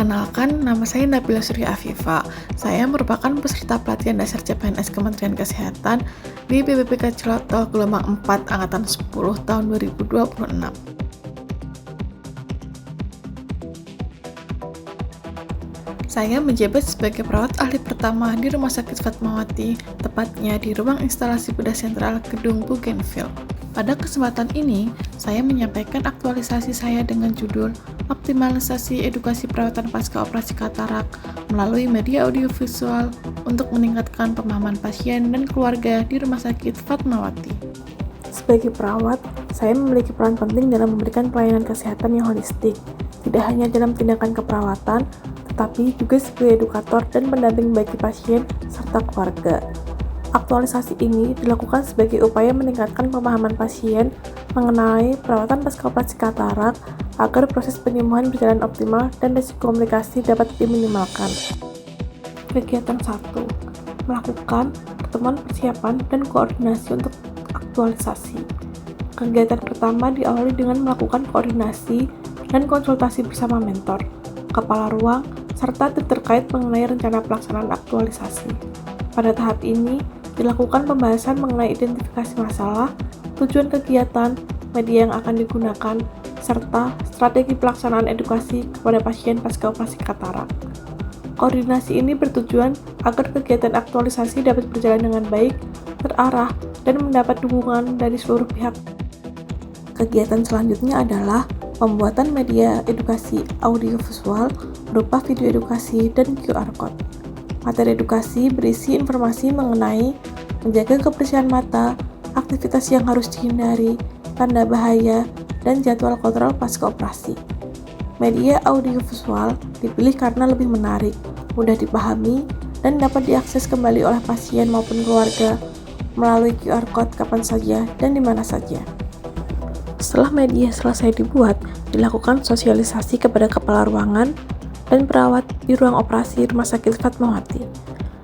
Perkenalkan, nama saya Nabila Surya Afifa. Saya merupakan peserta pelatihan dasar CPNS Kementerian Kesehatan di BPPK Ciloto gelombang 4 Angkatan 10 tahun 2026. Saya menjabat sebagai perawat ahli pertama di Rumah Sakit Fatmawati, tepatnya di ruang instalasi bedah sentral Gedung Bougainville. Pada kesempatan ini, saya menyampaikan aktualisasi saya dengan judul Optimalisasi Edukasi Perawatan Pasca Operasi Katarak melalui media audiovisual untuk meningkatkan pemahaman pasien dan keluarga di Rumah Sakit Fatmawati. Sebagai perawat, saya memiliki peran penting dalam memberikan pelayanan kesehatan yang holistik, tidak hanya dalam tindakan keperawatan, tetapi juga sebagai edukator dan pendamping bagi pasien serta keluarga. Aktualisasi ini dilakukan sebagai upaya meningkatkan pemahaman pasien mengenai perawatan pasca operasi katarak agar proses penyembuhan berjalan optimal dan risiko komplikasi dapat diminimalkan. Kegiatan 1. Melakukan pertemuan persiapan dan koordinasi untuk aktualisasi. Kegiatan pertama diawali dengan melakukan koordinasi dan konsultasi bersama mentor, kepala ruang, serta tim terkait mengenai rencana pelaksanaan aktualisasi. Pada tahap ini, dilakukan pembahasan mengenai identifikasi masalah, tujuan kegiatan, media yang akan digunakan, serta strategi pelaksanaan edukasi kepada pasien pasca operasi katarak. Koordinasi ini bertujuan agar kegiatan aktualisasi dapat berjalan dengan baik, terarah, dan mendapat dukungan dari seluruh pihak. Kegiatan selanjutnya adalah pembuatan media edukasi audiovisual berupa video edukasi dan QR Code. Materi edukasi berisi informasi mengenai menjaga kebersihan mata, aktivitas yang harus dihindari, tanda bahaya, dan jadwal kontrol pasca operasi. Media audiovisual dipilih karena lebih menarik, mudah dipahami, dan dapat diakses kembali oleh pasien maupun keluarga melalui QR Code kapan saja dan di mana saja. Setelah media selesai dibuat, dilakukan sosialisasi kepada kepala ruangan dan perawat di ruang operasi Rumah Sakit Fatmawati.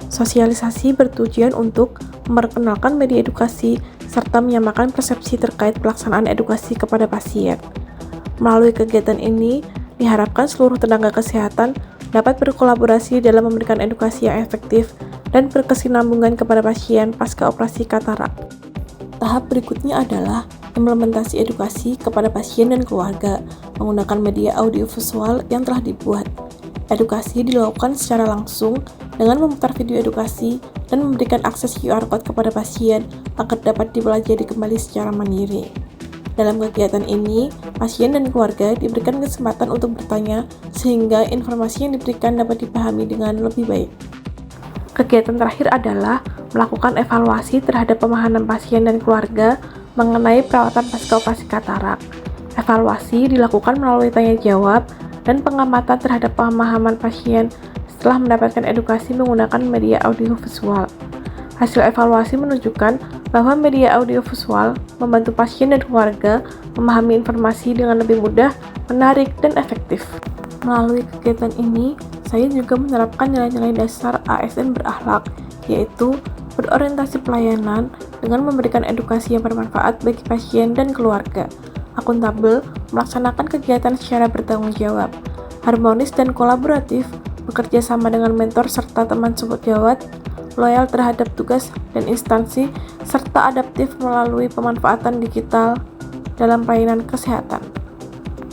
Sosialisasi bertujuan untuk memperkenalkan media edukasi serta menyamakan persepsi terkait pelaksanaan edukasi kepada pasien. Melalui kegiatan ini, diharapkan seluruh tenaga kesehatan dapat berkolaborasi dalam memberikan edukasi yang efektif dan berkesinambungan kepada pasien pasca operasi katarak. Tahap berikutnya adalah implementasi edukasi kepada pasien dan keluarga menggunakan media audiovisual yang telah dibuat. Edukasi dilakukan secara langsung dengan memutar video edukasi dan memberikan akses QR Code kepada pasien agar dapat dipelajari kembali secara mandiri. Dalam kegiatan ini, pasien dan keluarga diberikan kesempatan untuk bertanya sehingga informasi yang diberikan dapat dipahami dengan lebih baik. Kegiatan terakhir adalah melakukan evaluasi terhadap pemahaman pasien dan keluarga mengenai perawatan pasca operasi katarak. Evaluasi dilakukan melalui tanya jawab dan pengamatan terhadap pemahaman pasien setelah mendapatkan edukasi menggunakan media audiovisual. Hasil evaluasi menunjukkan bahwa media audiovisual membantu pasien dan keluarga memahami informasi dengan lebih mudah, menarik, dan efektif. Melalui kegiatan ini, saya juga menerapkan nilai-nilai dasar ASN berakhlak, yaitu berorientasi pelayanan dengan memberikan edukasi yang bermanfaat bagi pasien dan keluarga, akuntabel, melaksanakan kegiatan secara bertanggung jawab, harmonis dan kolaboratif, bekerja sama dengan mentor serta teman sejawat, loyal terhadap tugas dan instansi, serta adaptif melalui pemanfaatan digital dalam pelayanan kesehatan.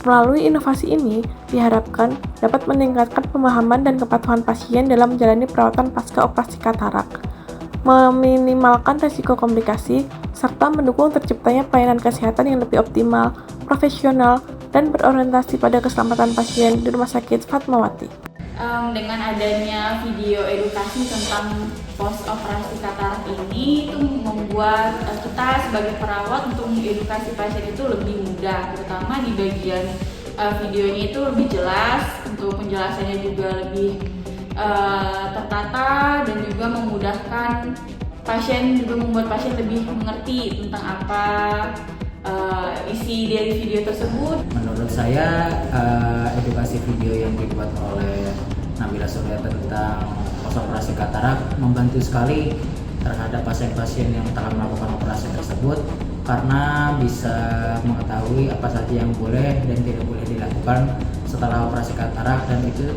Melalui inovasi ini, diharapkan dapat meningkatkan pemahaman dan kepatuhan pasien dalam menjalani perawatan pasca operasi katarak, meminimalkan risiko komplikasi, serta mendukung terciptanya pelayanan kesehatan yang lebih optimal, profesional, dan berorientasi pada keselamatan pasien di Rumah Sakit Fatmawati. Dengan adanya video edukasi tentang post operasi katarak ini itu membuat kita sebagai perawat untuk mengedukasi pasien itu lebih mudah, terutama di bagian videonya itu lebih jelas, untuk penjelasannya juga lebih tertata dan juga memudahkan pasien, juga membuat pasien lebih mengerti tentang apa isi dari video tersebut. Menurut saya edukasi video yang dibuat oleh Nabila Surya tentang post operasi katarak membantu sekali terhadap pasien-pasien yang telah melakukan operasi tersebut, karena bisa mengetahui apa saja yang boleh dan tidak boleh dilakukan setelah operasi katarak, dan itu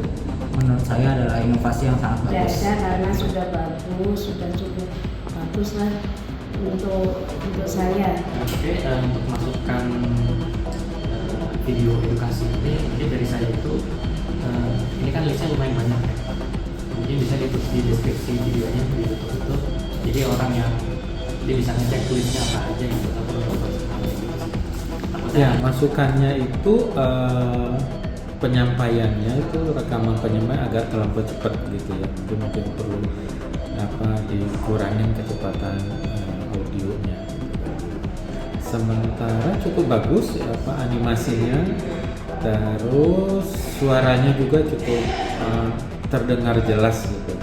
menurut saya adalah inovasi yang sangat Tidak bagus. ada, karena sudah bagus, sudah cukup bagus lah untuk saya. Oke, untuk masukkan video edukasi ini, mungkin dari saya itu ini kan listnya lumayan banyak ya. Mungkin bisa ditulis di deskripsi videonya ditutup, jadi orang yang dia bisa ngecek tulisnya apa aja gitu atau apa gitu. Ya, masukannya itu penyampaiannya itu rekaman penyampaian agak terlalu cepat gitu ya. Mungkin perlu dikurangin kecepatan audionya. Sementara cukup bagus animasinya, terus suaranya juga cukup terdengar jelas gitu.